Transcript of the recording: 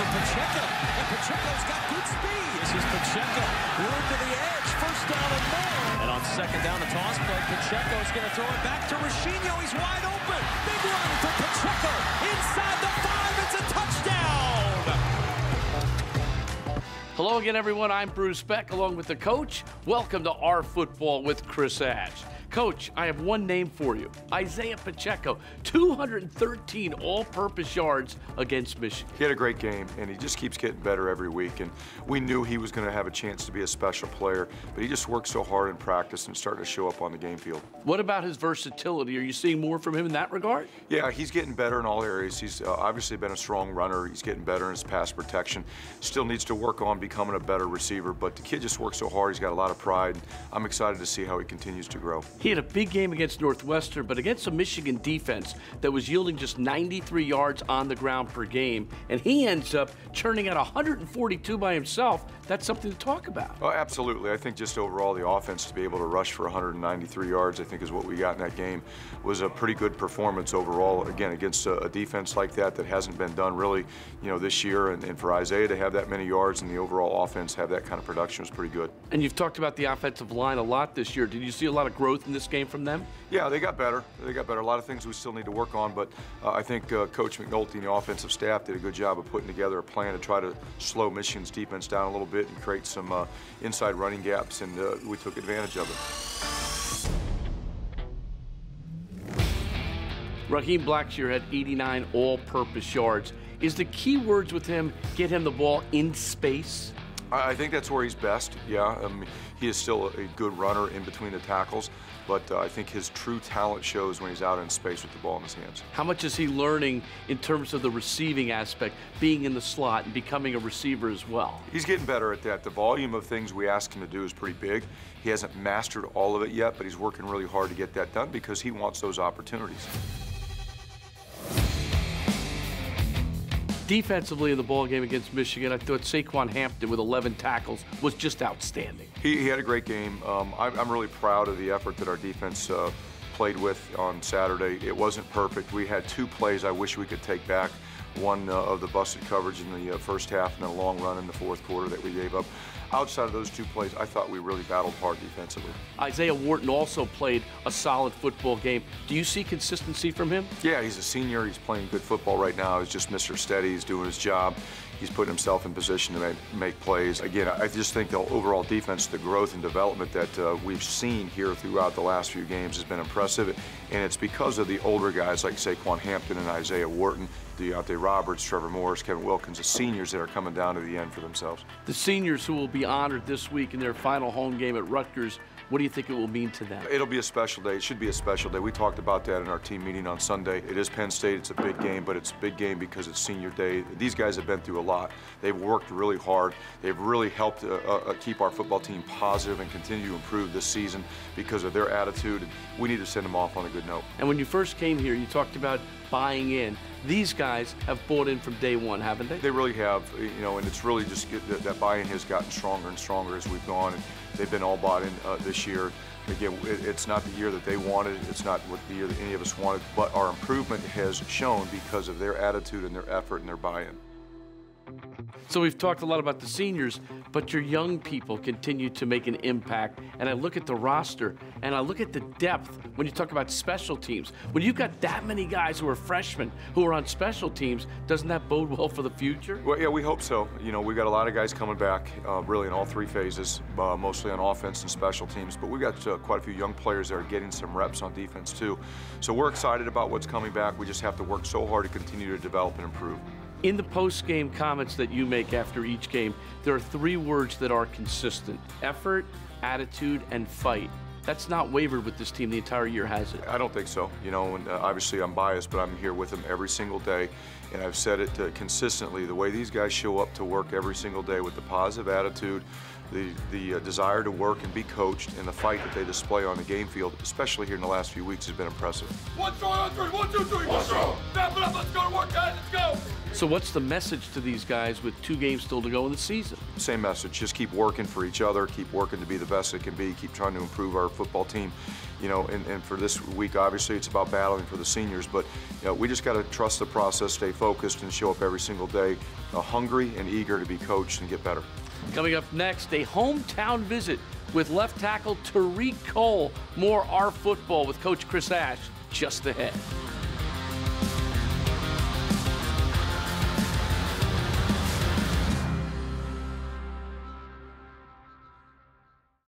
to Pacheco, and Pacheco's got good speed. This is Pacheco, room to the edge, first down and more. And on second down, the toss play, Pacheco's going to throw it back to Richinho. He's wide open. Big run for Pacheco, inside the 5, it's a touchdown. Hello again, everyone. I'm Bruce Beck, along with the coach. Welcome to Our Football with Chris Ashe. Coach, I have one name for you, Isaiah Pacheco, 213 all-purpose yards against Michigan. He had a great game, and he just keeps getting better every week, and we knew he was going to have a chance to be a special player, but he just worked so hard in practice and started to show up on the game field. What about his versatility? Are you seeing more from him in that regard? Yeah, he's getting better in all areas. He's obviously been a strong runner. He's getting better in his pass protection. Still needs to work on becoming a better receiver, but the kid just works so hard. He's got a lot of pride. I'm excited to see how he continues to grow. He had a big game against Northwestern, but against a Michigan defense that was yielding just 93 yards on the ground per game, and he ends up churning out 142 by himself. That's something to talk about. Oh, absolutely. I think just overall the offense to be able to rush for 193 yards, I think is what we got in that game, was a pretty good performance overall. Again, against a defense like that hasn't been done really, this year, and for Isaiah to have that many yards and the overall offense have that kind of production was pretty good. And you've talked about the offensive line a lot this year. Did you see a lot of growth in this game from them? Yeah, they got better. They got better. A lot of things we still need to work on, but I think Coach McNulty and the offensive staff did a good job of putting together a plan to try to slow Michigan's defense down a little bit and create some inside running gaps, and we took advantage of it. Raheem Blackshear had 89 all-purpose yards. Is the key words with him get him the ball in space? I think that's where he's best, yeah. He is still a good runner in between the tackles, but I think his true talent shows when he's out in space with the ball in his hands. How much is he learning in terms of the receiving aspect, being in the slot and becoming a receiver as well? He's getting better at that. The volume of things we ask him to do is pretty big. He hasn't mastered all of it yet, but he's working really hard to get that done because he wants those opportunities. Defensively in the ball game against Michigan, I thought Saquon Hampton with 11 tackles was just outstanding. He had a great game. I'm really proud of the effort that our defense played with on Saturday. It wasn't perfect. We had 2 plays I wish we could take back. One of the busted coverage in the first half, and then a long run in the fourth quarter that we gave up. Outside of those 2 plays, I thought we really battled hard defensively. Isaiah Wharton also played a solid football game. Do you see consistency from him? Yeah, he's a senior. He's playing good football right now. He's just Mr. Steady. He's doing his job. He's putting himself in position to make plays. Again, I just think the overall defense, the growth and development that we've seen here throughout the last few games has been impressive, and it's because of the older guys like Saquon Hampton and Isaiah Wharton, Deontay Roberts, Trevor Morris, Kevin Wilkins, the seniors that are coming down to the end for themselves. The seniors who will be honored this week in their final home game at Rutgers, what do you think it will mean to them? It'll be a special day. It should be a special day. We talked about that in our team meeting on Sunday. It is Penn State. It's a big game, but it's a big game because it's senior day. These guys have been through a lot. They've worked really hard. They've really helped keep our football team positive and continue to improve this season because of their attitude. We need to send them off on a good note. And when you first came here, you talked about buying in. These guys have bought in from day one, haven't they? They really have, and it's really just that buy-in has gotten stronger and stronger as we've gone, and they've been all bought in this year. Again, it's not the year that they wanted, it's not what the year that any of us wanted, but our improvement has shown because of their attitude and their effort and their buy-in. So we've talked a lot about the seniors, but your young people continue to make an impact. And I look at the roster, and I look at the depth when you talk about special teams. When you've got that many guys who are freshmen who are on special teams, doesn't that bode well for the future? Well, yeah, we hope so. We've got a lot of guys coming back, really in all 3 phases, mostly on offense and special teams. But we've got quite a few young players that are getting some reps on defense, too. So we're excited about what's coming back. We just have to work so hard to continue to develop and improve. In the post-game comments that you make after each game, there are 3 words that are consistent: effort, attitude, and fight. That's not wavered with this team the entire year, has it? I don't think so. And obviously I'm biased, but I'm here with them every single day. And I've said it consistently, the way these guys show up to work every single day with the positive attitude, the desire to work and be coached, and the fight that they display on the game field, especially here in the last few weeks, has been impressive. 1, 2, 3, 1, 2, 3. Let's go. Step it up, let's go to work, guys, let's go. So what's the message to these guys with 2 games still to go in the season? Same message, just keep working for each other, keep working to be the best it can be, keep trying to improve our football team. You know, and for this week, obviously, it's about battling for the seniors, but you know, we just got to trust the process, stay focused, and show up every single day, hungry and eager to be coached and get better. Coming up next, a hometown visit with left tackle Tariq Cole. More our football with Coach Chris Ash just ahead.